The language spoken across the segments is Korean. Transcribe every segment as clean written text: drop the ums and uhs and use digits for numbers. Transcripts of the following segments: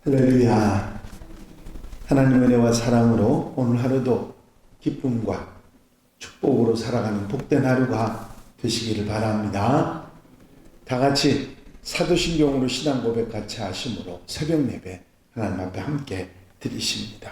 할렐루야. 하나님의 은혜와 사랑으로 오늘 하루도 기쁨과 축복으로 살아가는 복된 하루가 되시기를 바랍니다. 다 같이 사도신경으로 신앙 고백 같이 하심으로 새벽 예배 하나님 앞에 함께 드리십니다.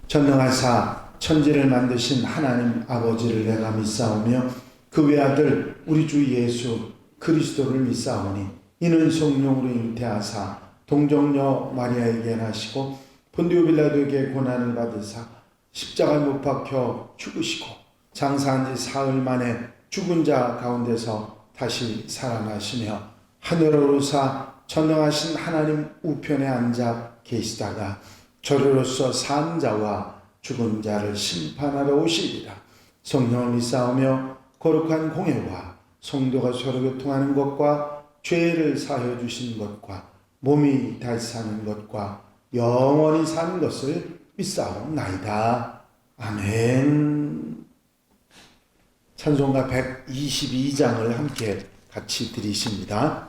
전능하사 천지를 만드신 하나님 아버지를 내가 믿사오며 그 외아들 우리 주 예수 그리스도를 믿사오니 이는 성령으로 잉태하사 동정녀 마리아에게 나시고 본디오 빌라도에게 고난을 받으사 십자가에 못 박혀 죽으시고 장사한 지 사흘 만에 죽은 자 가운데서 다시 살아나시며 하늘로 오르사 전능하신 하나님 우편에 앉아 계시다가 저리로서 산 자와 죽은 자를 심판하러 오시리라. 성령을 믿사오며 거룩한 공예와 성도가 서로 교통하는 것과 죄를 사하여 주신 것과 몸이 다시 사는 것과 영원히 사는 것을 믿사옵나이다. 아멘. 찬송가 122장을 함께 같이 드리십니다.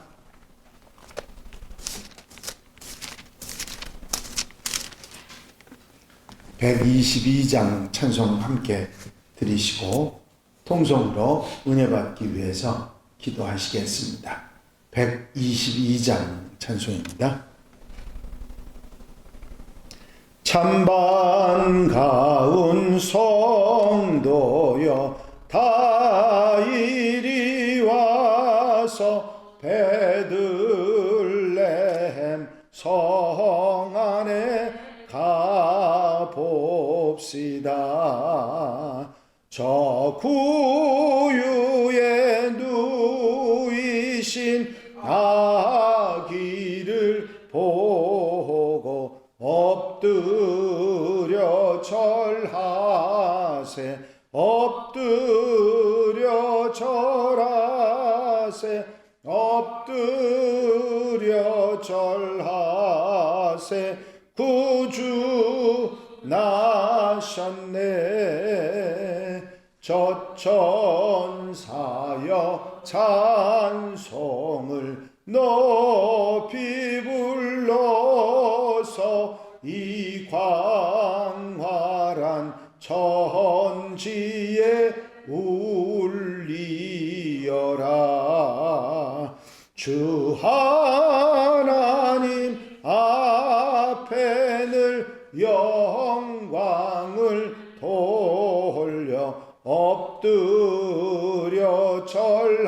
(122장) 찬송 함께 드리시고 통성으로 은혜 받기 위해서 기도하시겠습니다. 122장 찬송입니다. 참 반가운 성도여 다 이리 와서 베들레헴 성 안에 가봅시다. 저 구유에 누이신 아기를 보고 엎드려 절하세 엎드려 절하세 엎드려 절하세 구주 나셨네. 저천사여 찬송을 높이 불러서 이 광활한 천지에 울리어라. 주 하나님 앞에 늘 영광을 돌려 엎드려 절하세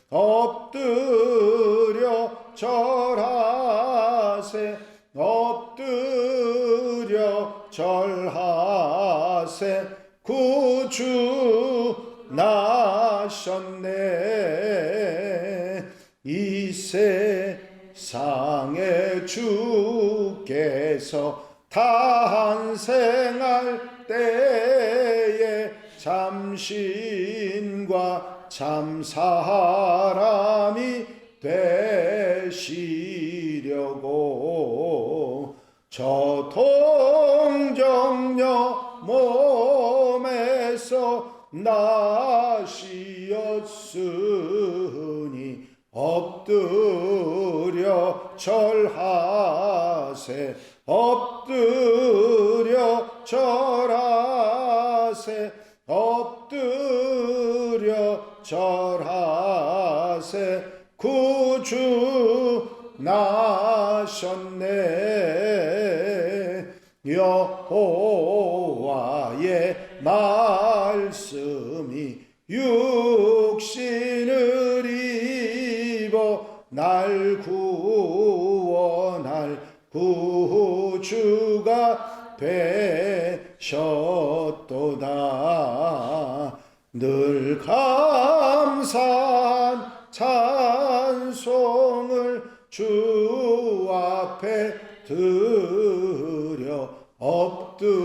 엎드려 절하세 엎드려 절하세 구주 나셨네. 이 세상에 주께서 탄생할 때에 참신과 참 사람이 되시려고 저 동정녀 몸에서 나시었으니 엎드려 절하세 엎드려 절하세 엎드려 절하세 구주 나셨네. 여호와의 말씀이 육신을 입어 날 구원할 구주가 되셨도다. 늘 감사한 찬송을 주 앞에 드려 엎드려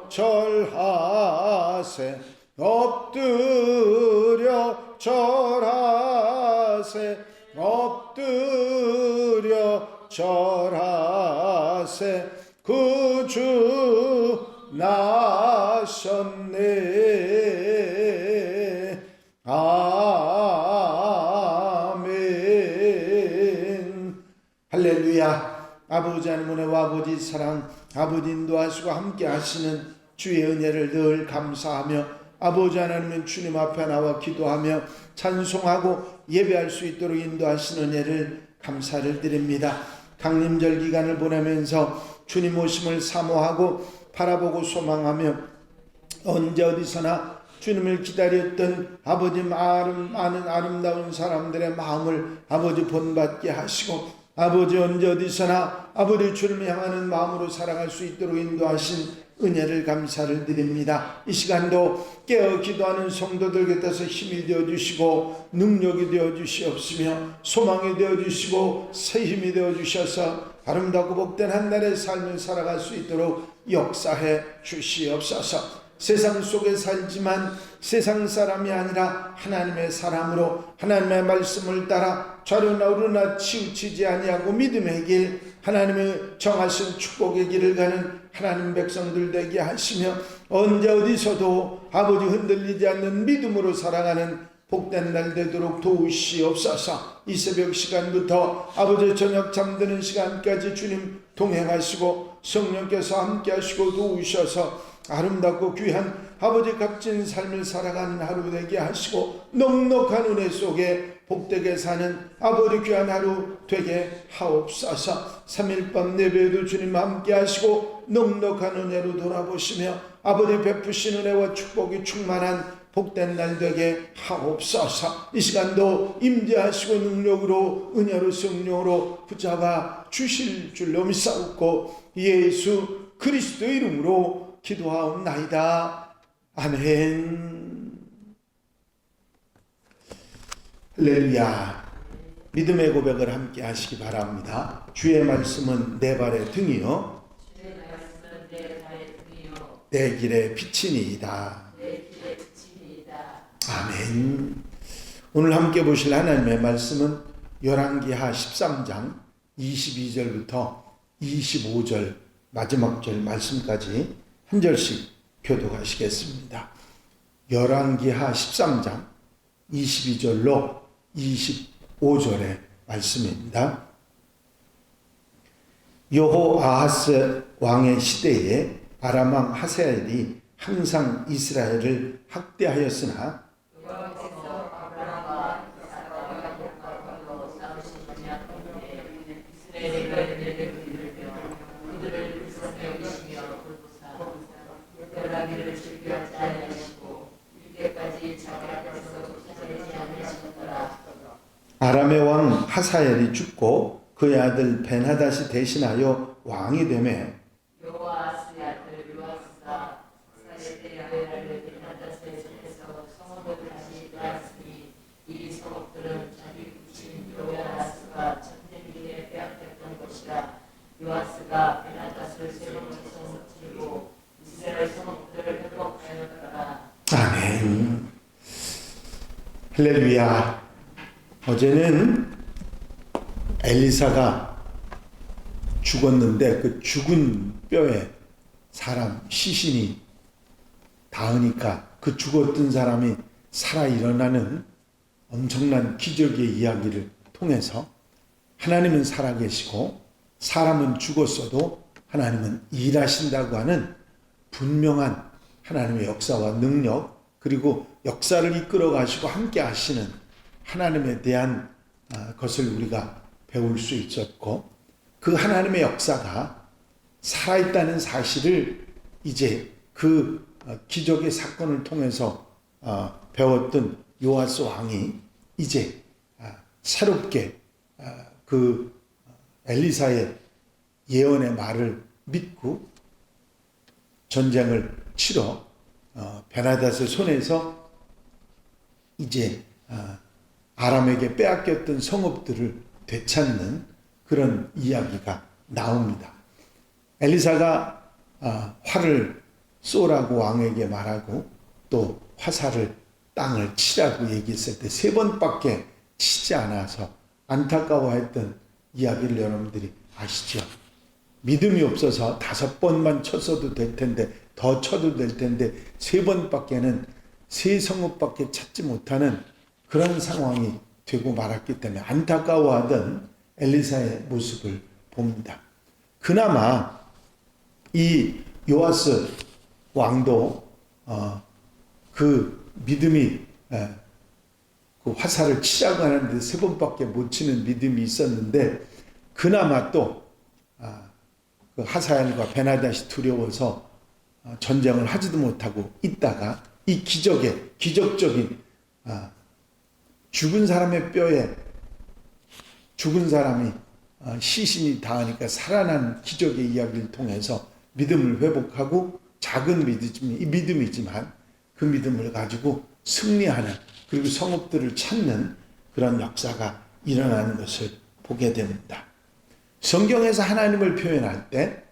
절하세 엎드려 절하세 엎드려 절하세 구주 나셨네. 아멘. 아버지 하나님 은혜와 아버지 사랑, 아버지 인도하시고 함께 하시는 주의 은혜를 늘 감사하며 아버지 하나님은 주님 앞에 나와 기도하며 찬송하고 예배할 수 있도록 인도하시는 은혜를 감사를 드립니다. 강림절 기간을 보내면서 주님 오심을 사모하고 바라보고 소망하며 언제 어디서나 주님을 기다렸던 아버지 많은 아름다운 사람들의 마음을 아버지 본받게 하시고 아버지 언제 어디서나 아버지 주님을 향하는 마음으로 살아갈 수 있도록 인도하신 은혜를 감사를 드립니다. 이 시간도 깨어 기도하는 성도들 곁에서 힘이 되어주시고 능력이 되어주시옵시며 소망이 되어주시고 새 힘이 되어주셔서 아름답고 복된 한 날의 삶을 살아갈 수 있도록 역사해 주시옵소서. 세상 속에 살지만 세상 사람이 아니라 하나님의 사람으로 하나님의 말씀을 따라 좌로나 우로나 치우치지 아니하고 믿음의 길, 하나님의 정하신 축복의 길을 가는 하나님 백성들 되게 하시며 언제 어디서도 아버지 흔들리지 않는 믿음으로 살아가는 복된 날 되도록 도우시옵소서. 이 새벽 시간부터 아버지 저녁 잠드는 시간까지 주님 동행하시고 성령께서 함께 하시고 도우셔서 아름답고 귀한 아버지 값진 삶을 살아가는 하루 되게 하시고 넉넉한 은혜 속에 복되게 사는 아버지 귀한 하루 되게 하옵소서. 3일 밤 예배에도 주님 함께 하시고 넉넉한 은혜로 돌아보시며 아버지 베푸신 은혜와 축복이 충만한 복된 날 되게 하옵소서. 이 시간도 임재하시고 능력으로 은혜로 성령으로 붙잡아 주실 줄로 믿사옵고 예수 그리스도의 이름으로 기도하옵나이다. 아멘. 할렐루야. 믿음의 고백을 함께 하시기 바랍니다. 주의 말씀은 내 발의 등이요 내 길의 빛이니이다. 아멘. 오늘 함께 보실 하나님의 말씀은 열왕기하 13장 22절부터 25절 마지막 절 말씀까지 한 절씩 교독하시겠습니다. 열왕기하 13장 22절로 25절의 말씀입니다. 여호아하스 왕의 시대에 아람 왕 하사엘이 항상 이스라엘을 학대하였으나 아람의 왕 하사엘이 죽고 그의 아들 벤하닷이 대신하여 왕이 되매 여호아스의 아들 요아스가 이스라엘 야훼를 벤하닷의 손에서 성읍을 다시 빼앗으니 이 성읍들은 자기 부친 요아스가 천대기에 빼앗겼던 것이라. 요아스가 벤하닷을 세 번째 성읍치고 이스라엘 성읍들을 회복하였더라. 아멘. 할렐루야. 어제는 엘리사가 죽었는데 그 죽은 뼈에 사람 시신이 닿으니까 그 죽었던 사람이 살아 일어나는 엄청난 기적의 이야기를 통해서 하나님은 살아계시고 사람은 죽었어도 하나님은 일하신다고 하는 분명한 하나님의 역사와 능력, 그리고 역사를 이끌어 가시고 함께 하시는 하나님에 대한 것을 우리가 배울 수 있었고, 그 하나님의 역사가 살아있다는 사실을 이제 그 기적의 사건을 통해서 배웠던 요아스 왕이 이제 새롭게 그 엘리사의 예언의 말을 믿고 전쟁을 치러 벤하닷의 손에서 이제 아람에게 빼앗겼던 성읍들을 되찾는 그런 이야기가 나옵니다. 엘리사가 활을 쏘라고 왕에게 말하고 또 화살을 땅을 치라고 얘기했을 때 3번밖에 치지 않아서 안타까워했던 이야기를 여러분들이 아시죠? 믿음이 없어서 5번만 쳤어도 될 텐데, 더 쳐도 될 텐데 3번밖에는 세 성읍밖에 찾지 못하는 그런 상황이 되고 말았기 때문에 안타까워하던 엘리사의 모습을 봅니다. 그나마 이 요아스 왕도 그 믿음이 그 화살을 치자고 하는데 3번밖에 못 치는 믿음이 있었는데 그나마 또 그 하사엘과 베나다시 두려워서 전쟁을 하지도 못하고 있다가 이 기적적인 죽은 사람의 뼈에 죽은 사람이 시신이 닿으니까 살아난 기적의 이야기를 통해서 믿음을 회복하고 작은 믿음이지만 그 믿음을 가지고 승리하는 그리고 성읍들을 찾는 그런 역사가 일어나는 것을 보게 됩니다. 성경에서 하나님을 표현할 때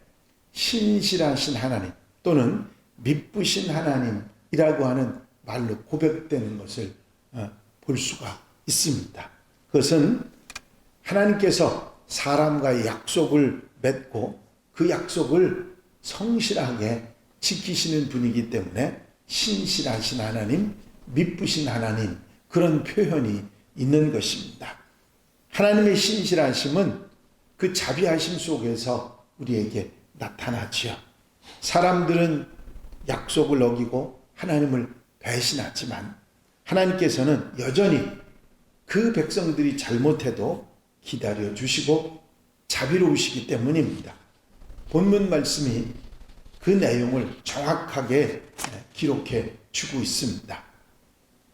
신실하신 하나님 또는 미쁘신 하나님이라고 하는 말로 고백되는 것을 볼 수가 있습니다. 그것은 하나님께서 사람과의 약속을 맺고 그 약속을 성실하게 지키시는 분이기 때문에 신실하신 하나님, 미쁘신 하나님 그런 표현이 있는 것입니다. 하나님의 신실하심은 그 자비하심 속에서 우리에게 나타나지요. 사람들은 약속을 어기고 하나님을 배신하지만 하나님께서는 여전히 그 백성들이 잘못해도 기다려 주시고 자비로우시기 때문입니다. 본문 말씀이 그 내용을 정확하게 기록해 주고 있습니다.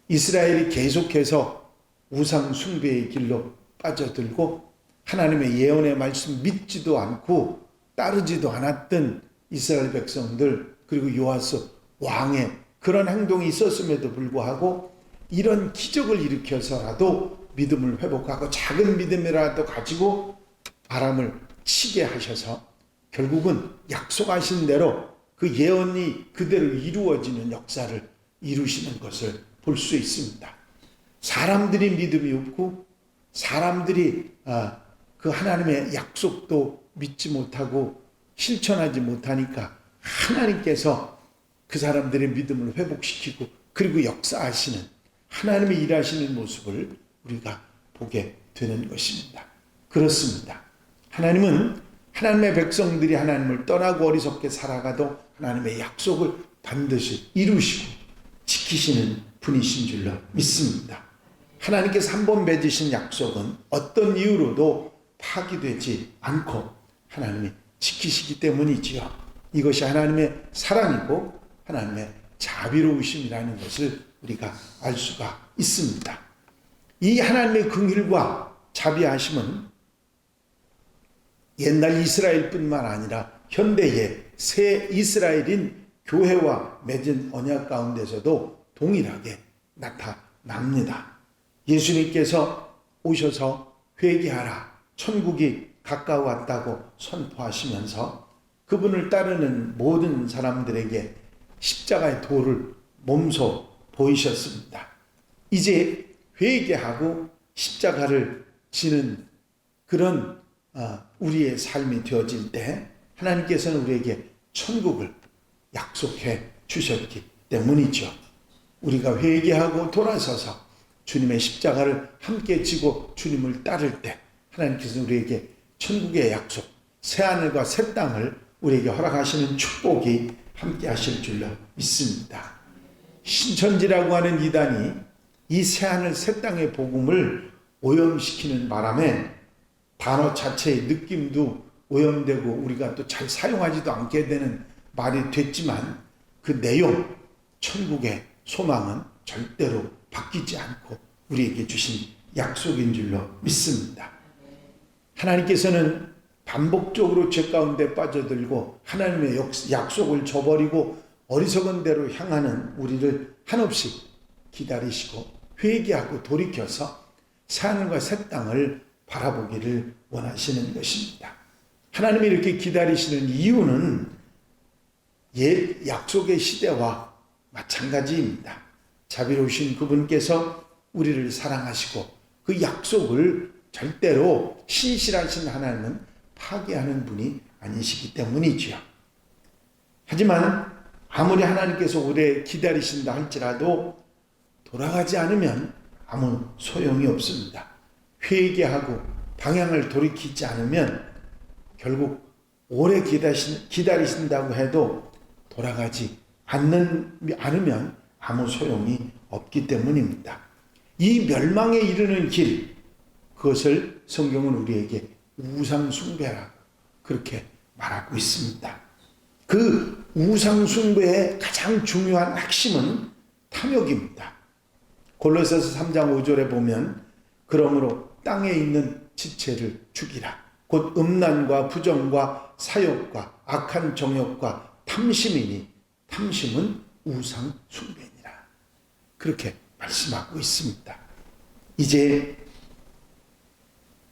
이스라엘이 계속해서 우상 숭배의 길로 빠져들고 하나님의 예언의 말씀 믿지도 않고 따르지도 않았던 이스라엘 백성들 그리고 요아스 왕의 그런 행동이 있었음에도 불구하고 이런 기적을 일으켜서라도 믿음을 회복하고 작은 믿음이라도 가지고 아람을 치게 하셔서 결국은 약속하신 대로 그 예언이 그대로 이루어지는 역사를 이루시는 것을 볼 수 있습니다. 사람들이 믿음이 없고 사람들이 그 하나님의 약속도 믿지 못하고 실천하지 못하니까 하나님께서 그 사람들의 믿음을 회복시키고 그리고 역사하시는 하나님의 일하시는 모습을 우리가 보게 되는 것입니다. 그렇습니다. 하나님은 하나님의 백성들이 하나님을 떠나고 어리석게 살아가도 하나님의 약속을 반드시 이루시고 지키시는 분이신 줄로 믿습니다. 하나님께서 한 번 맺으신 약속은 어떤 이유로도 파기되지 않고 하나님이 지키시기 때문이지요. 이것이 하나님의 사랑이고 하나님의 자비로우심이라는 것을 우리가 알 수가 있습니다. 이 하나님의 긍휼과 자비하심은 옛날 이스라엘뿐만 아니라 현대의 새 이스라엘인 교회와 맺은 언약 가운데서도 동일하게 나타납니다. 예수님께서 오셔서 회개하라, 천국이 가까워왔다고 선포하시면서 그분을 따르는 모든 사람들에게 십자가의 도를 몸소 보이셨습니다. 이제 회개하고 십자가를 지는 그런 우리의 삶이 되어질 때 하나님께서는 우리에게 천국을 약속해 주셨기 때문이죠. 우리가 회개하고 돌아서서 주님의 십자가를 함께 지고 주님을 따를 때 하나님께서는 우리에게 천국의 약속, 새하늘과 새 땅을 우리에게 허락하시는 축복이 함께 하실 줄로 믿습니다. 신천지라고 하는 이단이 이 새하늘 새 땅의 복음을 오염시키는 바람에 단어 자체의 느낌도 오염되고 우리가 또 잘 사용하지도 않게 되는 말이 됐지만 그 내용, 천국의 소망은 절대로 바뀌지 않고 우리에게 주신 약속인 줄로 믿습니다. 하나님께서는 반복적으로 죄 가운데 빠져들고 하나님의 약속을 저버리고 어리석은 대로 향하는 우리를 한없이 기다리시고 회개하고 돌이켜서 새하늘과 새 땅을 바라보기를 원하시는 것입니다. 하나님이 이렇게 기다리시는 이유는 옛 약속의 시대와 마찬가지입니다. 자비로우신 그분께서 우리를 사랑하시고 그 약속을 절대로 신실하신 하나님은 파괴하는 분이 아니시기 때문이지요. 하지만 아무리 하나님께서 오래 기다리신다 할지라도 돌아가지 않으면 아무 소용이 없습니다. 회개하고 방향을 돌이키지 않으면 결국 오래 기다리신다고 해도 돌아가지 않으면 아무 소용이 없기 때문입니다. 이 멸망에 이르는 길, 그것을 성경은 우리에게 우상숭배라고 그렇게 말하고 있습니다. 그 우상숭배의 가장 중요한 핵심은 탐욕입니다. 골로새서 3장 5절에 보면 그러므로 땅에 있는 지체를 죽이라. 곧 음란과 부정과 사욕과 악한 정욕과 탐심이니 탐심은 우상숭배니라. 그렇게 말씀하고 있습니다. 이제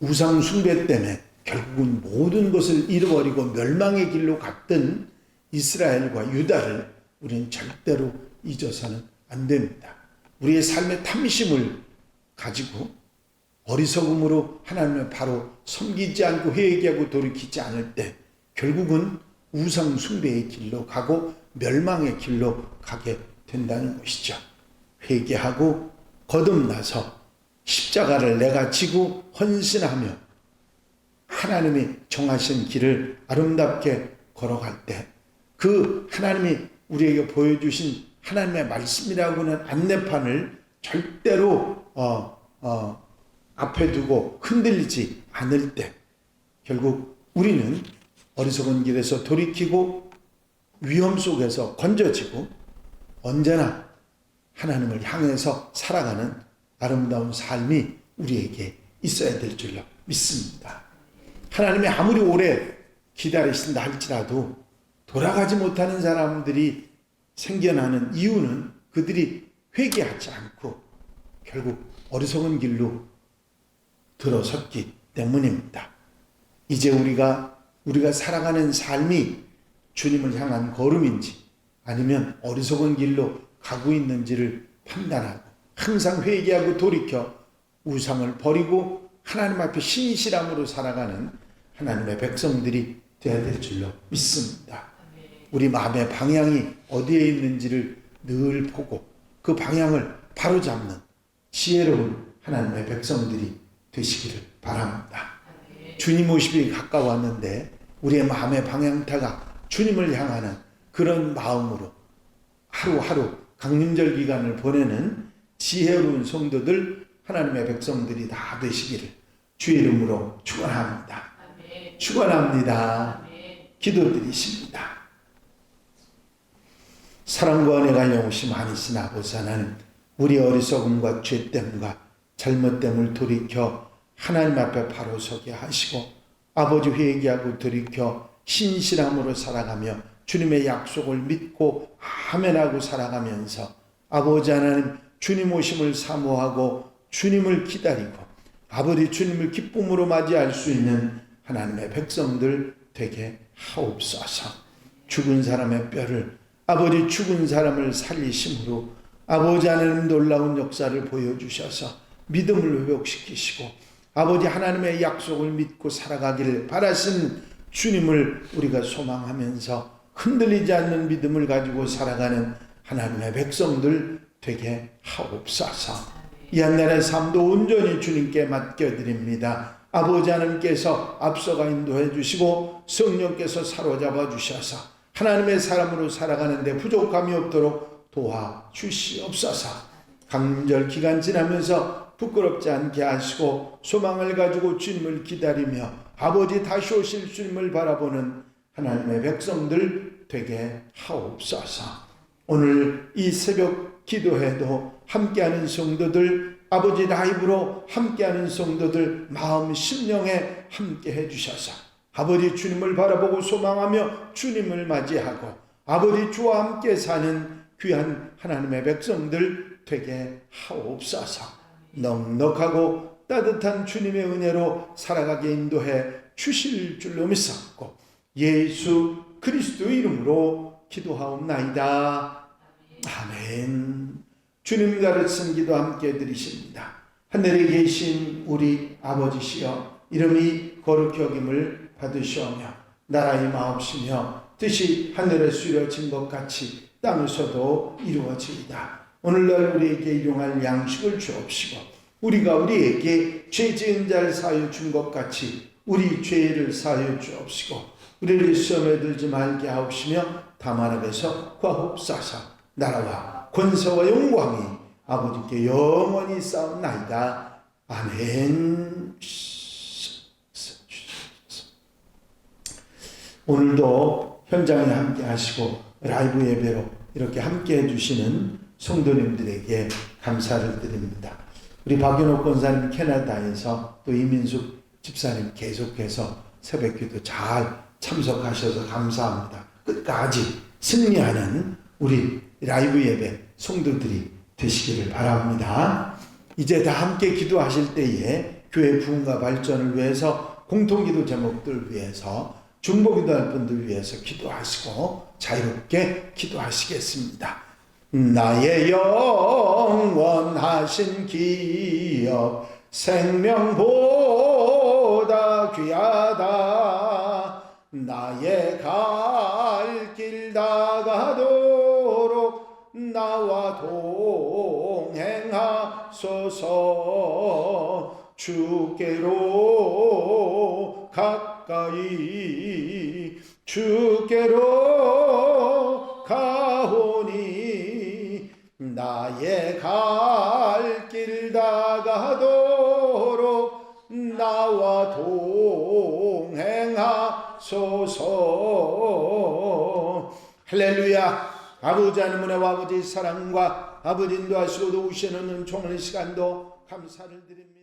우상숭배 때문에 결국은 모든 것을 잃어버리고 멸망의 길로 갔던 이스라엘과 유다를 우리는 절대로 잊어서는 안 됩니다. 우리의 삶의 탐심을 가지고 어리석음으로 하나님을 바로 섬기지 않고 회개하고 돌이키지 않을 때 결국은 우상 숭배의 길로 가고 멸망의 길로 가게 된다는 것이죠. 회개하고 거듭나서 십자가를 내가 지고 헌신하며 하나님이 정하신 길을 아름답게 걸어갈 때 그 하나님이 우리에게 보여주신 하나님의 말씀이라고 하는 안내판을 절대로 앞에 두고 흔들리지 않을 때 결국 우리는 어리석은 길에서 돌이키고 위험 속에서 건져지고 언제나 하나님을 향해서 살아가는 아름다운 삶이 우리에게 있어야 될 줄로 믿습니다. 하나님이 아무리 오래 기다리신다 할지라도 돌아가지 못하는 사람들이 생겨나는 이유는 그들이 회개하지 않고 결국 어리석은 길로 들어섰기 때문입니다. 이제 우리가 살아가는 삶이 주님을 향한 걸음인지 아니면 어리석은 길로 가고 있는지를 판단하고 항상 회개하고 돌이켜 우상을 버리고 하나님 앞에 신실함으로 살아가는 하나님의 백성들이 되어야 될 줄로 믿습니다. 우리 마음의 방향이 어디에 있는지를 늘 보고 그 방향을 바로잡는 지혜로운 하나님의 백성들이 되시기를 바랍니다. 주님 오심이 가까웠는데 우리의 마음의 방향타가 주님을 향하는 그런 마음으로 하루하루 강림절 기간을 보내는 지혜로운 성도들 하나님의 백성들이 다 되시기를 주의 이름으로 축원합니다. 축원합니다. 기도드리십니다. 사랑과 은혜가 영원히 많으신 아버지 하나님, 우리 어리석음과 죄됨과 잘못됨을 돌이켜 하나님 앞에 바로 서게 하시고 아버지 회개하고 돌이켜 신실함으로 살아가며 주님의 약속을 믿고 아멘하고 살아가면서 아버지 하나님 주님 오심을 사모하고 주님을 기다리고 아버지 주님을 기쁨으로 맞이할 수 있는 하나님의 백성들 되게 하옵소서. 죽은 사람의 뼈를 아버지 죽은 사람을 살리심으로 아버지 하나님 놀라운 역사를 보여주셔서 믿음을 회복시키시고 아버지 하나님의 약속을 믿고 살아가기를 바라신 주님을 우리가 소망하면서 흔들리지 않는 믿음을 가지고 살아가는 하나님의 백성들 되게 하옵소서. 이 한날의 삶도 온전히 주님께 맡겨드립니다. 아버지 하나님께서 앞서가 인도해 주시고 성령께서 사로잡아 주셔서 하나님의 사람으로 살아가는데 부족함이 없도록 도와주시옵소서. 강림절 기간 지나면서 부끄럽지 않게 하시고 소망을 가지고 주님을 기다리며 아버지 다시 오실 주님을 바라보는 하나님의 백성들 되게 하옵소서. 오늘 이 새벽 기도회도 함께하는 성도들 아버지 라이브로 함께하는 성도들 마음 심령에 함께해 주셔서 아버지 주님을 바라보고 소망하며 주님을 맞이하고 아버지 주와 함께 사는 귀한 하나님의 백성들 되게 하옵소서. 넉넉하고 따뜻한 주님의 은혜로 살아가게 인도해 주실 줄로 믿사옵고 예수 그리스도 이름으로 기도하옵나이다. 아멘. 주님 가르친 기도 함께 드리십니다. 하늘에 계신 우리 아버지시여 이름이 거룩히 여김을 받으시오며 나라의 마옵시며 뜻이 하늘에서 이루어진 것 같이 땅에서도 이루어지이다. 오늘날 우리에게 일용할 양식을 주옵시고 우리가 우리에게 죄 지은 자를 사하여 준 것 같이 우리 죄를 사하여 주옵시고 우리를 시험에 들지 말게 하옵시며 다만 앞에서 구하옵소서. 나라와 권세와 영광이 아버지께 영원히 싸움나이다. 아멘. 오늘도 현장에 함께 하시고 라이브 예배로 이렇게 함께 해주시는 성도님들에게 감사를 드립니다. 우리 박윤옥 권사님 캐나다에서 또 이민숙 집사님 계속해서 새벽기도 잘 참석하셔서 감사합니다. 끝까지 승리하는 우리 라이브 예배 성도들이 되시기를 바랍니다. 이제 다 함께 기도하실 때에 교회 부흥과 발전을 위해서 공통기도 제목들 위해서 중보기도할 분들 위해서 기도하시고 자유롭게 기도하시겠습니다. 나의 영원하신 기업 생명보다 귀하다. 나의 갈 길 다가도록 나와 동행하소서. 주께로 가까이 주께로 가오니 나의 갈 길 다가도록 나와 동행하소서. 할렐루야. 아버지 하나님 은혜와 아버지 사랑과 아버지 인도하시고 도우시는 총의 시간도 감사를 드립니다.